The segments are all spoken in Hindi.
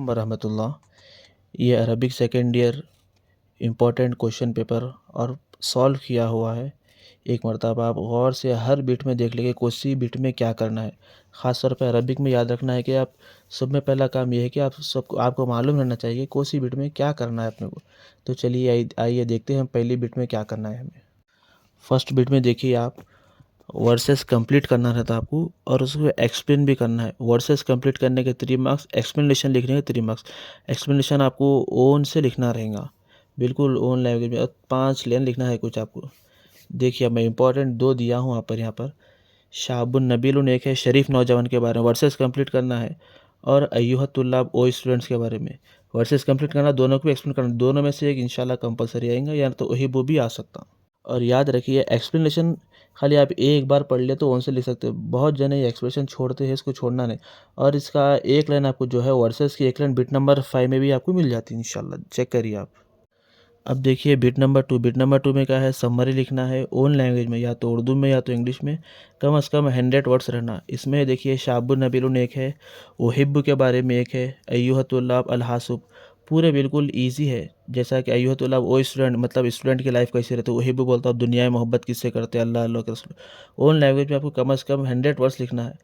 वालेकुम वरहमतुल्लाह। ये Arabic second year important question paper और सॉल्व किया हुआ है। एक मरतबा आप गौर से हर बिट में देख लीजिए कोसी बिट में क्या करना है। ख़ास तौर पे अरबिक में याद रखना है कि आप सब में पहला काम ये है कि आपको मालूम रहना चाहिए कोसी बिट में क्या करना है अपने को। तो चलिए आइए देखते हैं हम पहली बिट में क्या करना है हमें। फर्स्ट बिट में देखिए आप वर्सेस कंप्लीट करना रहता है आपको और उसको एक्सप्लेन भी करना है। वर्सेस कंप्लीट करने के 3 मार्क्स, एक्सप्लेनेशन लिखने के 3 मार्क्स। एक्सप्लेनेशन आपको ओन से लिखना रहेगा, बिल्कुल ओन लैंग्वेज में, और 5 लाइन लिखना है कुछ आपको। देखिए मैं इंपॉर्टेंट 2 दिया हूँ यहाँ पर शाबुन नबीलुन एक है, शरीफ नौजवान के बारे में वर्सेस कंप्लीट करना है, और अय्युहतुल्लाब ओ स्टूडेंट्स के बारे में वर्सेस कंप्लीट करना। दोनों को एक्सप्लेन करना, दोनों में से एक इंशाल्लाह कंपलसरी आएगा, या तो वही वो भी आ सकता। और याद रखिए एक्सप्लेनेशन खाली आप एक बार पढ़ ले तो ओन से लिख सकते हो। बहुत जने ये एक्सप्रेशन छोड़ते हैं, इसको छोड़ना नहीं। और इसका एक लाइन आपको जो है वर्सेस की एक लाइन बिट नंबर 5 में भी आपको मिल जाती है इंशाल्लाह, चेक करिए आप। अब देखिए बिट नंबर 2। बिट नंबर 2 में क्या है, समरी लिखना है ओन लैंग्वेज में, या तो उर्दू में या तो इंग्लिश में। कम से कम 100 वर्ड्स रहना। इसमें देखिए शाबुन नबीलुन एक है, ओहिब्बु के बारे में एक है, अय्युहतुल्लाब अलहासुब पूरे बिल्कुल इजी है। जैसा कि अय्युहतुल्लाब ओ स्टूडेंट मतलब स्टूडेंट की लाइफ कैसी रहती है, ओहिब्बु बोलता है दुनिया में मोहब्बत किससे करते हैं, अल्लाह अल्लाह के रसूल। ओन लैंग्वेज में आपको कम से कम 100 वर्ड्स लिखना है।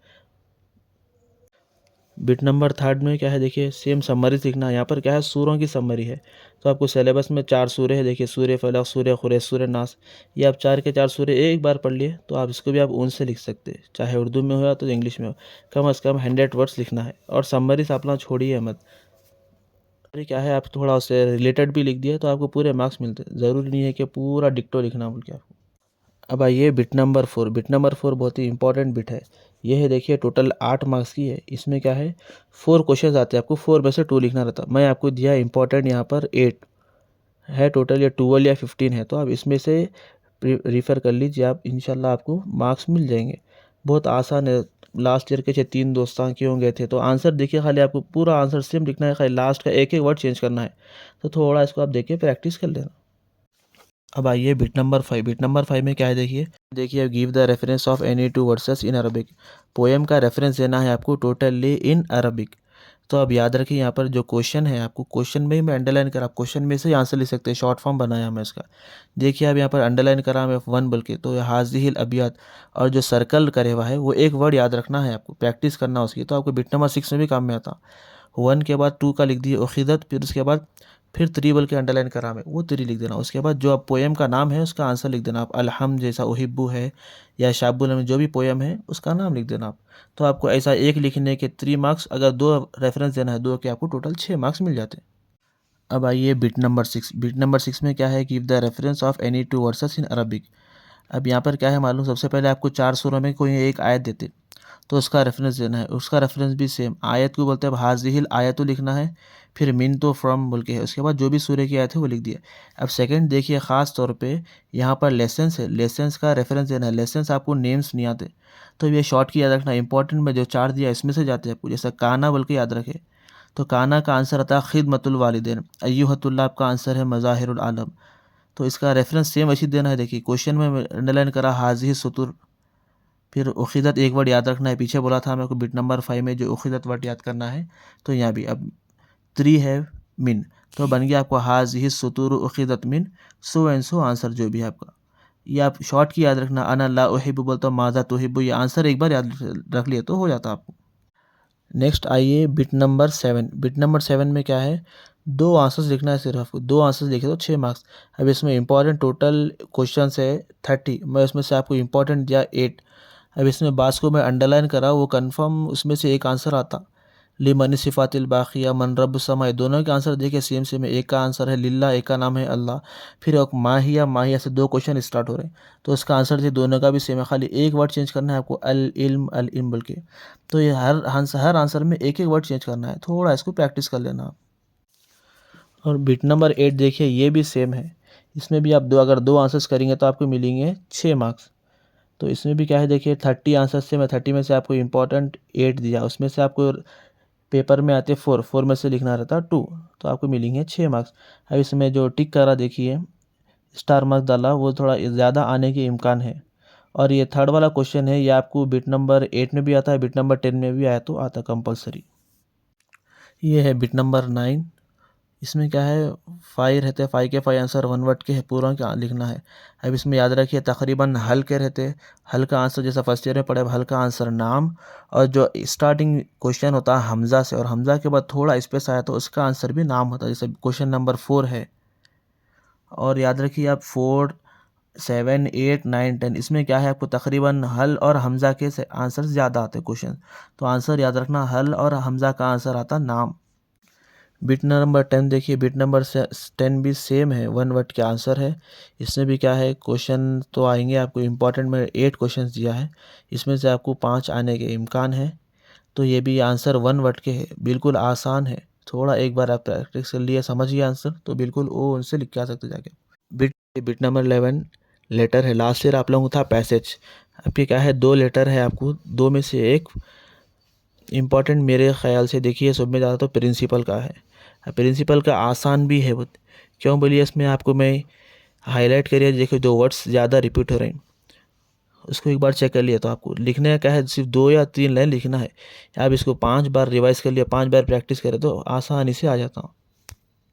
बिट नंबर 3 में क्या है, देखिए सेम समरी सीखना है। यहाँ पर क्या है, सूरों की समरी है। तो आपको सिलेबस में 4 सूरे हैं, देखिए सूर्य फलक, सूर्य कुरैश, सूर्य नास। ये आप 4 के 4 सूरे एक बार पढ़ लिए तो आप इसको भी आप उन से लिख सकते हैं, चाहे उर्दू में हो या तो इंग्लिश में हो। कम से कम 100 वर्ड्स लिखना है, और समरी से अपना छोड़िए मत। अरे क्या है, आप थोड़ा उससे रिलेटेड भी लिख दिए तो आपको पूरे मार्क्स मिलते हैं। ज़रूरी नहीं है कि पूरा डिक्टो लिखना बोल के आपको। अब आइए बिट नंबर 4। बिट नंबर 4 बहुत ही इंपॉर्टेंट बिट है। ये है देखिए टोटल 8 मार्क्स की है। इसमें क्या है, 4 क्वेश्चंस आते हैं, आपको 4 में से 2 लिखना रहता है। मैं आपको दिया इंपॉर्टेंट यहाँ पर 8 है टोटल, या 12 या 15 है, तो आप इसमें से रिफ़र कर लीजिए आप, इंशाल्लाह आपको मार्क्स मिल जाएंगे। बहुत आसान है। लास्ट ईयर के 3 दोस्तान क्यों गए थे, तो आंसर देखिए खाली आपको पूरा आंसर सेम लिखना है, खाली लास्ट का एक एक वर्ड चेंज करना है। तो थोड़ा इसको आप देखिए प्रैक्टिस कर लेना। अब आइए बिट नंबर 5। बिट नंबर 5 में क्या है, देखिए give the reference of any 2 versus in Arabic. Poem का रेफरेंस देना है आपको टोटली इन अरबिक। तो अब याद रखिए यहाँ पर जो क्वेश्चन है, आपको क्वेश्चन में ही मैं अंडरलाइन करा, क्वेश्चन में से ही आंसर लिख सकते हैं, शॉर्ट फॉर्म बनाया मैं इसका। देखिए अब यहाँ पर अंडरलाइन करा मैं 1 बोल के, तो हाजिहिल अबियात, और जो सर्कल करे हुआ है वो एक वर्ड याद रखना है आपको, प्रैक्टिस करना उसकी। तो आपको बिट नंबर 6 में भी काम में आता। 1 के बाद 2 का लिख दिए उखिदत, फिर उसके बाद फिर 3 बोल के अंडरलाइन करा मैं, वो 3 लिख देना। उसके बाद जो आप पोएम का नाम है उसका आंसर लिख देना आप, अलहम जैसा ओहिब्बू है या शाबुल में जो भी पोएम है उसका नाम लिख देना आप। तो आपको ऐसा एक लिखने के 3 मार्क्स, अगर 2 रेफरेंस देना है 2 के, आपको टोटल 6 मार्क्स मिल जाते हैं। अब आइए बिट नंबर 6। बिट नंबर 6 में क्या है, give the reference of any 2 versus in Arabic. अब यहाँ पर क्या है मालूम, सबसे पहले आपको 4 सूरों में कोई एक आयत देते तो उसका रेफरेंस देना है। उसका रेफरेंस भी सेम, आयत को बोलते हैं हाजिहिल आयत लिखना है, फिर मिन तो फ्रॉम बोल के है, उसके बाद जो भी सूर्य की आयत है वो लिख दिया। अब सेकंड देखिए, ख़ास तौर पे यहाँ पर लेसन्स है, लेसन्स का रेफरेंस देना है। लेसन्स आपको नेम्स नहीं आते तो ये शॉर्ट की याद रखना। इंपॉर्टेंट में जो 4 दिया इसमें से जाते हैं आपको, जैसा काना बोल के याद रखे, तो काना का आंसर आता है खिदमतुल वालिदैन। अय्युहतुल्लाह आपका आंसर है मज़ाहिरुल आलम। तो इसका रेफरेंस सेम ऐसी देना है। देखिए क्वेश्चन में अंडरलाइन करा हाजिह सुतुर, फिर उखिदत एक वर्ड याद रखना है। पीछे बोला था मेरे को बिट नंबर 5 में जो उखिदत वर्ड याद करना है, तो यहाँ भी अब 3 है मिन, तो बन गया आपको हाजिह सुतुर उखिदत मिन सो एंड सो, आंसर जो भी है आपका। ये आप शॉर्ट की याद रखना, अना ला उहिब्बु बोलता हूँ माज़ा तुहिब्बु, ये आंसर एक बार याद रख लिया तो हो जाता आपको। नेक्स्ट आइए बिट नंबर 7। बिट नंबर 7 में क्या है, 2 आंसर्स लिखना है सिर्फ आपको। 2 आंसर्स लिखे तो 6 मार्क्स। अब इसमें इंपॉर्टेंट टोटल क्वेश्चन है 30, मैं उसमें से आपको इंपॉर्टेंट दिया 8। अब इसमें बास को मैं अंडरलाइन करा, वो कंफर्म उसमें से एक आंसर आता, लिमन सिफ़ातिल बाक़िया मन रब समा। दोनों के आंसर देखिए सेम सेम है। एक का आंसर है लिल्ला, एक का नाम है अल्लाह। फिर एक माहिया, माहिया से 2 क्वेश्चन स्टार्ट हो रहे हैं, तो उसका आंसर देखिए दोनों का भी सेम है, खाली एक वर्ड चेंज करना है आपको, अल इल्म बोल के। तो ये हर आंसर में एक एक वर्ड चेंज करना है, थोड़ा इसको प्रैक्टिस कर लेना आप। और बिट नंबर 8 देखिए ये भी सेम है। इसमें भी आप अगर 2 आंसर्स करेंगे तो आपको मिलेंगे 6 मार्क्स। तो इसमें भी क्या है, देखिए 30 आंसर से मैं 30 में से आपको इंपॉर्टेंट 8 दिया, उसमें से आपको पेपर में आते 4 में से लिखना रहता 2, तो आपको मिलेंगे 6 मार्क्स। अब इसमें जो टिक करा देखिए स्टार मार्क्स डाला, वो थोड़ा ज़्यादा आने के इम्कान है। और ये थर्ड वाला क्वेश्चन है, ये आपको बिट नंबर 8 में भी आता है, बिट नंबर 10 में भी आया तो आता कंपलसरी। ये है बिट नंबर 9। इसमें क्या है, 5 रहते हैं, 5 के 5 आंसर 1 वर्ड के है, पूरा क्या लिखना है। अब इसमें याद रखिए तकरीबन हल के रहते हैं। हल का आंसर जैसा फर्स्ट ईयर में पढ़े, हल का आंसर नाम, और जो स्टार्टिंग क्वेश्चन होता है हमज़ा से, और हमज़ा के बाद थोड़ा स्पेस आया तो उसका आंसर भी नाम होता है, जैसे क्वेश्चन नंबर 4 है। और याद रखिए आप 4, 7, 8, 9, 10 इसमें क्या है, आपको तकरीबन हल और हमज़ा के आंसर ज़्यादा आते हैं क्वेश्चन, तो आंसर याद रखना हल और हमज़ा का आंसर आता नाम। बिट नंबर 10 देखिए, बिट नंबर 10 भी सेम है, 1 वर्ड के आंसर है। इसमें भी क्या है, क्वेश्चन तो आएंगे आपको इम्पॉर्टेंट में 8 क्वेश्चन दिया है, इसमें से आपको 5 आने के इम्कान है। तो ये भी आंसर 1 वर्ड के है, बिल्कुल आसान है। थोड़ा एक बार आप प्रैक्टिस कर लिए, समझिए आंसर, तो बिल्कुल वो उनसे लिख के आ सकते जाके। बिट नंबर 11 लेटर है। लास्ट ईयर आप लोगों को था पैसेज। आपके क्या है, 2 लेटर है, आपको 2 में से एक इम्पॉर्टेंट मेरे ख्याल से देखिए सब में ज़्यादा तो प्रिंसिपल का है। प्रिंसिपल का आसान भी है वो, क्यों बोलिए, इसमें आपको मैं हाईलाइट करिए, देखिए 2 वर्ड्स ज़्यादा रिपीट हो रहे हैं, उसको एक बार चेक कर लिया तो आपको लिखने का क्या है, सिर्फ 2 या 3 लाइन लिखना है। आप इसको 5 बार रिवाइज कर लिया, 5 बार प्रैक्टिस करें तो आसानी से आ जाता।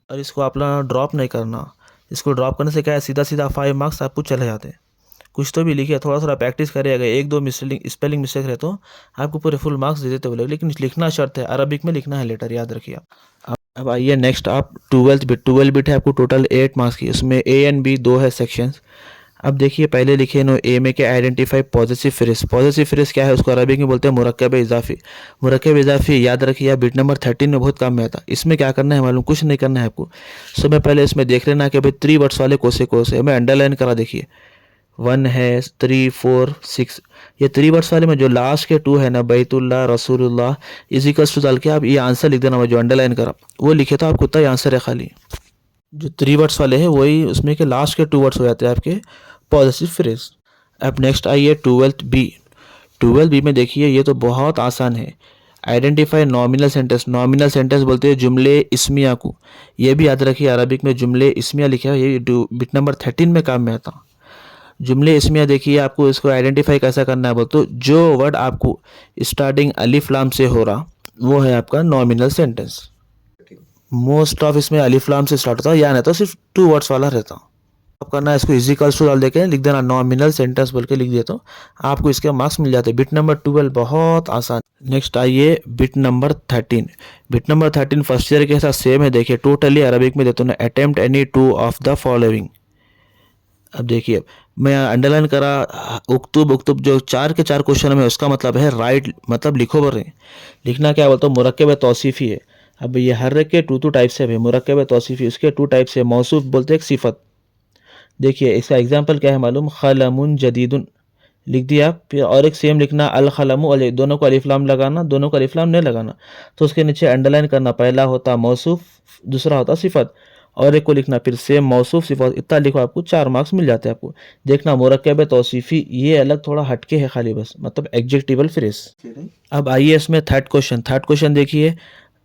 और इसको आप लोग ड्रॉप नहीं करना, इसको ड्रॉप करने से क्या है, सीधा सीधा 5 मार्क्स आपको चले जाते हैं। कुछ तो भी लिखिए, थोड़ा थोड़ा प्रैक्टिस करिए, अगर 1-2 स्पेलिंग मिस्टेक रहे तो आपको पूरे फुल मार्क्स दे देते बोले, लेकिन लिखना शर्त है, अरबिक में लिखना है लेटर, याद रखिए आप। अब आइए नेक्स्ट, आप 12 बिट है, आपको टोटल 8 मार्क्स की, उसमें ए एंड बी 2 है सेक्शंस। अब देखिए पहले लिखे नो ए में, क्या identify positive phrase. Positive phrase क्या है, उसको अरबिक में बोलते हैं मुरक्कब इजाफी। मुरक्कब इजाफी याद रखिए, आप बिट नंबर 13 में बहुत काम में आता। इसमें क्या करना है मालूम, कुछ नहीं करना है आपको। समय पहले इसमें देख लेना कि भाई 3 वर्ड्स वाले कोसे मैं अंडरलाइन करा, देखिए 1 है, 3, 4, 6, ये 3 वर्ड्स वाले में जो लास्ट के 2 है ना, बैतुल्लाह रसूलुल्लाह इजिकल्स टू डाल के आप ये आंसर लिख देना, जो अंडरलाइन करा वो लिखे तो आपको उतना आंसर है। खाली जो 3 वर्ड्स वाले हैं वही उसमें के लास्ट के 2 वर्ड्स हो जाते हैं आपके पॉजिटिव फ्रेज। अब नेक्स्ट आइए 12 बी में देखिए, ये तो बहुत आसान है। Identify nominal sentence. Nominal sentence बोलते हैं जुमले इस्मिया को, ये भी याद रखिए, अरबिक में जुमले इस्मिया लिखा है, ये बिट नंबर 13 में काम में आता। जुमले इसमें देखिए, आपको इसको आइडेंटिफाई कैसा करना है बोल तो, जो वर्ड आपको स्टार्टिंग अलिफ लाम से हो रहा वो है आपका नॉमिनल सेंटेंस। मोस्ट ऑफ इसमें अलिफ लाम से स्टार्ट होता है, या नहीं तो सिर्फ 2 वर्ड्स वाला रहता। आप करना है, इसको इजिकल्स टू डाल देके लिख देना, नॉमिनल सेंटेंस बोल के लिख दिया तो आपको इसके मार्क्स मिल जाते हैं। बिट नंबर 12 बहुत आसान। नेक्स्ट आइए bit number 13। Bit number 13 first year के साथ सेम है, देखिए टोटली अरबिक में देता हूँ, attempt any 2 of the following. अब देखिए मैं अंडरलाइन करा, उक्तुब जो 4 के 4 क्वेश्चन में, उसका मतलब है राइट, मतलब लिखो बोल रहे हैं। लिखना क्या बोलता हूँ, मुरक्कब तौसीफ़ी है। अब ये हर एक के 2 टाइप्स है, मुरक्कब तौसीफ़ी उसके 2 टाइप्स है, मौसूफ बोलते हैं एक सिफत। देखिए इसका एग्जाम्पल क्या है मालूम, खलमुन जदीदुन लिख दिया आप, फिर और एक सेम लिखना अल खलमु अल, दोनों को अलिफ लाम लगाना, दोनों को अलिफ लाम नहीं लगाना, तो उसके नीचे अंडरलाइन करना, पहला होता मौसूफ, दूसरा होता सिफत, और एक को लिखना फिर सेम मौसूफ सिफत, इतना लिखो, आपको 4 मार्क्स मिल जाते हैं। आपको देखना मुरक्कब तौसीफ़ी ये अलग थोड़ा हटके है खाली, बस मतलब एडजेक्टिवल फ्रेज। अब आइए इसमें थर्ड क्वेश्चन देखिए,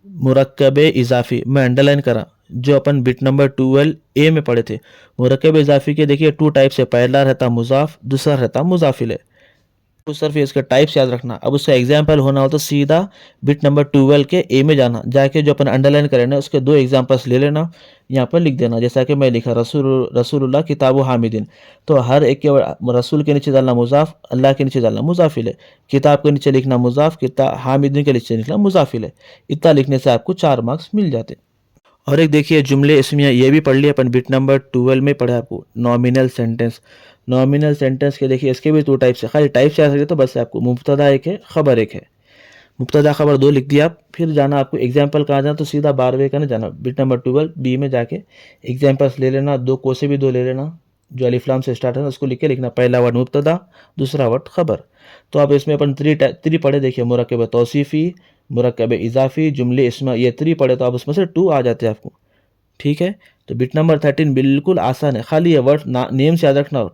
मुरक्कब इजाफी, मैं अंडरलाइन करा, जो अपन बिट नंबर 12 ए में पढ़े थे। मुरक्कब इजाफी के देखिए 2 टाइप्स है, पहला रहता मुजाफ, दूसरा रहता मुजाफिल है। तो सिर्फ इसके टाइप्स याद रखना। अब उसका एग्जाम्पल होना हो तो सीधा बिट नंबर 12 के ए में जाना, जाके जो अपन अंडरलाइन करें ना उसके 2 एग्जाम्पल्स ले लेना, यहाँ पर लिख देना, जैसा कि मैं लिखा रसूलुल्लाह किताबु हामिदीन, तो हर एक के रसूल के नीचे डालना मुजाफ, अल्लाह के नीचे डालना मुजाफिल है, किताब के नीचे लिखना मुजाफ, किताब हामिदीन के नीचे लिखना मुजाफिल है। इतना लिखने से आपको 4 मार्क्स मिल जाते। और एक देखिए जुमले इसमें ये भी पढ़ लिया अपन, बिट नंबर 12 में पढ़ा आपको नॉमिनल सेंटेंस। नॉमिनल सेंटेंस के देखिए इसके भी 2 टाइप्स है, खाली टाइप्स याद रखिए तो बस आपको, मुब्तदा एक है, खबर एक है। मुब्तदा खबर 2 लिख दिया आप, फिर जाना आपको एग्जाम्पल कहाँ जाना, तो सीधा 12वें का नहीं जाना, बिट नंबर 12 बी में जाके एग्जाम्पल्स ले लेना, 2 को से भी 2 ले लेना, जो अलिफ्लाम से स्टार्ट है उसको लिख के लिखना, पहला वर्ड मुब्तदा, दूसरा वर्ड खबर। तो अब इसमें अपन 3 पढ़े, देखिए मुरक्कब तौसीफ़ी, मुरक्कब इजाफी, जुमले इसमें, ये 3 पढ़े, तो अब उसमें से 2 आ जाते हैं आपको। ठीक है, तो बिट नंबर 13 बिल्कुल आसान है, खाली ये वर्ड नेम से याद रखना,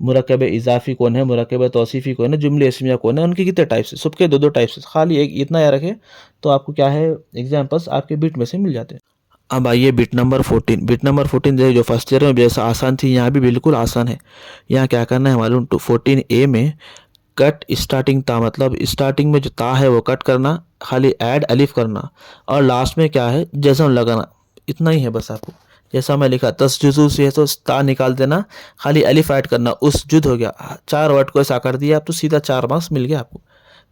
मुरक्कब इजाफी कौन है, मुरक्कब तौसीफ़ी कौन है, जुमले इसमिया कौन है, उनके कितने टाइप्स है, सबके 2 टाइप्स है, खाली एक इतना याद रखें तो आपको क्या है, एग्जाम्पल्स आपके बिट में से मिल जाते हैं। अब आइए बिट नंबर 14। बिट नंबर 14 देखिए, जो फर्स्ट ईयर में जैसा आसान थी यहाँ भी बिल्कुल आसान है। यहाँ क्या करना है मालूम, 14 ए में कट स्टार्टिंग ता, मतलब स्टार्टिंग में जो ता है वो कट करना, खाली ऐड अलिफ करना और लास्ट में क्या है जज़म लगाना, इतना ही है बस आपको। जैसा मैं लिखा तसजुज़ु से तो ता निकाल देना, खाली अलिफ ऐड करना, उस जुद हो गया। 4 वर्ड को ऐसा कर दिया आप तो सीधा 4 मार्क्स मिल गया आपको।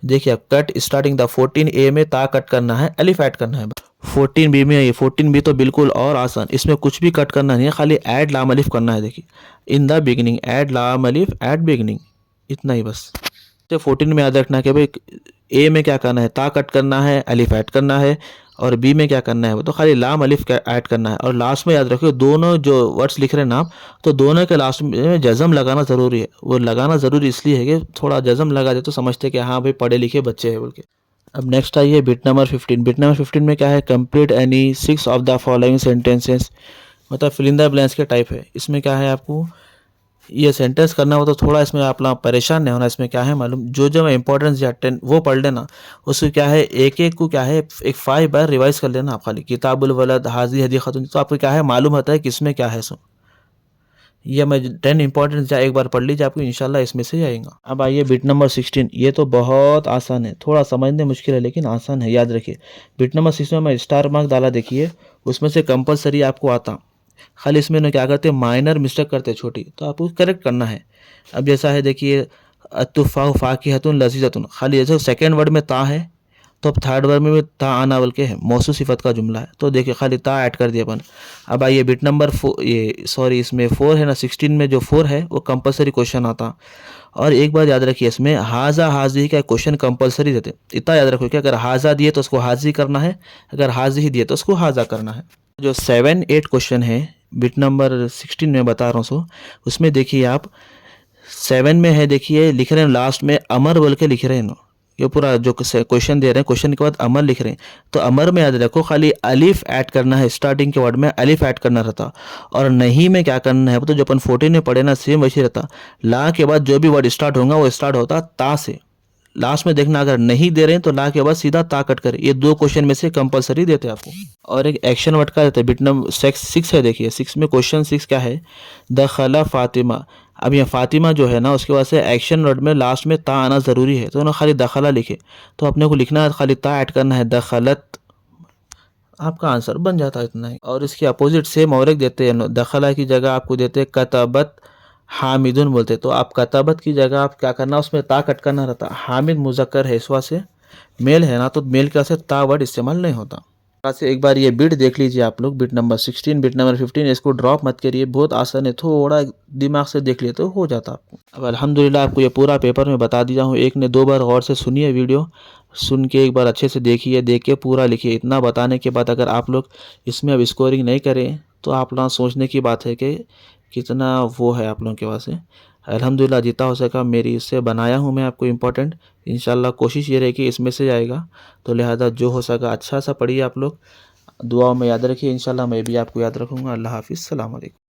देखिए आप कट स्टार्टिंग द 14A में ता कट करना है, अलिफ ऐड करना है। 14B में ये 14B तो बिल्कुल और आसान, इसमें कुछ भी कट करना नहीं है, खाली ऐड लाम अलिफ करना है। देखिए इन द बिगिनिंग ऐड लाम अलिफ ऐड बिगिनिंग, इतना ही बस। तो 14 में याद रखना कि भाई ए में क्या करना है, ता कट करना है, अलिफ ऐड करना है, और बी में क्या करना है वो तो खाली लाम अलिफ ऐड करना है। और लास्ट में याद रखिए दोनों जो वर्ड्स लिख रहे हैं ना आप, तो दोनों के लास्ट में जज़म लगाना ज़रूरी है। वो लगाना ज़रूरी इसलिए है कि थोड़ा जज़म लगा दे तो समझते कि हाँ भाई पढ़े लिखे बच्चे हैं बोल के। अब नेक्स्ट आइए बिट नंबर 15। बिट नंबर 15 में क्या है, complete any 6 of the following sentences, मतलब फिल इन द ब्लैंक्स के टाइप है। इसमें क्या है आपको ये सेंटेंस करना हो तो थोड़ा इसमें आप लोग परेशान नहीं होना। इसमें क्या है मालूम, जो इंपॉर्टेंस या 10 वो पढ़ लेना, उसको क्या है एक एक को क्या है एक 5 बार रिवाइज कर लेना आप। खाली किताबुल वलद हाजी हदी खतून तो आपको क्या है मालूम होता है किसमें क्या है। सो ये मैं 10 इंपॉर्टेंस या एक बार पढ़ लीजिए, आपको इंशाल्लाह इसमें से आएगा। अब आइए बिट नंबर 16। ये तो बहुत आसान है, थोड़ा समझने मुश्किल है लेकिन आसान है, याद रखिए। बिट नंबर 16 में मैं स्टार मार्क डाला, देखिए उसमें से कंपलसरी आपको आता। खाली इसमें ना क्या करते हैं माइनर मिस्टेक करते हैं छोटी, तो आपको करेक्ट करना है। अब जैसा है देखिए अतुफ़ा फ़ाकिहतुन लज़ीज़तुन, खाली जैसे सेकेंड वर्ड में ता है तो अब थर्ड वर्ड में भी ता आना बल्कि है, मौसू सिफत का जुमला है, तो देखिए खाली ता ऐड कर दिया अपन। अब आइए बिट नंबर इसमें 4 है ना, 16 में जो 4 है वो कंपलसरी क्वेश्चन आता। और एक बात याद रखिए इसमें हाजा हाजी का क्वेश्चन कंपलसरी देते, इतना याद रखो कि अगर हाजा दिए तो उसको हाजी करना है, अगर हाजी दिए तो उसको हाजा करना है। जो 7, 8 क्वेश्चन है बिट नंबर 16 में बता रहा हूँ सो उसमें देखिए आप 7 में है, देखिए लिख रहे हैं लास्ट में अमर बोल के लिख रहे हैं। ये पूरा जो क्वेश्चन दे रहे हैं क्वेश्चन के बाद अमर लिख रहे हैं, तो अमर में याद रखो खाली अलिफ ऐड करना है, स्टार्टिंग के वर्ड में अलिफ ऐड करना रहता। और नहीं में क्या करना है, तो जो अपन 14 में पढ़े ना सेम वैसे रहता। ला के बाद जो भी वर्ड स्टार्ट होगा वो स्टार्ट होता ता से। लास्ट में देखना अगर नहीं दे रहे हैं तो ला के बाद सीधा ता कट करे। ये 2 क्वेश्चन में से कंपलसरी देते हैं आपको। और एक एक्शन वर्ड का देते हैं बिट नंबर 6 है, देखिए 6 में क्वेश्चन 6 क्या है, दखला फातिमा। अब ये फातिमा जो है ना उसके बाद से एक्शन वर्ड में लास्ट में ता आना ज़रूरी है, तो ना खाली दखला लिखे, तो अपने को लिखना है खाली ता ऐड करना है दखलत, आपका आंसर बन जाता है इतना ही। और इसके अपोजिट सेम और एक देते हैं, दखला की जगह आपको देते हैं कतबत हामिदुन बोलते, तो आप कतबत की जगह आप क्या करना उसमें ता कट करना रहता। हामिद मुज़क्कर है, इस वजह से मेल है ना, तो मेल का से ता वर्ड इस्तेमाल नहीं होता। से एक बार ये बिट देख लीजिए आप लोग, बिट नंबर 16 बिट नंबर 15, इसको ड्रॉप मत करिए, बहुत आसान है, थोड़ा दिमाग से देख लिए तो हो जाता आपको। अब अल्हम्दुलिल्लाह आपको ये पूरा पेपर में बता दिया हूँ, एक ने 2 बार गौर से सुनिए वीडियो, सुन के एक बार अच्छे से देखिए, देख के पूरा लिखिए। इतना बताने के बाद अगर आप लोग इसमें अब स्कोरिंग नहीं करें तो आप लोग सोचने की बात है कि कितना वो है आप लोगों के पास है। अल्हम्दुलिल्लाह जितना हो सका मेरी इससे बनाया हूँ मैं आपको इम्पोर्टेंट, इंशाल्लाह कोशिश ये रहेगी इसमें से आएगा, तो लिहाजा जो हो सका अच्छा सा पढ़िए आप लोग, दुआओं में याद रखिए, इंशाल्लाह मैं भी आपको याद रखूँगा। अल्लाह हाफ़िज़, सलाम अलैकुम।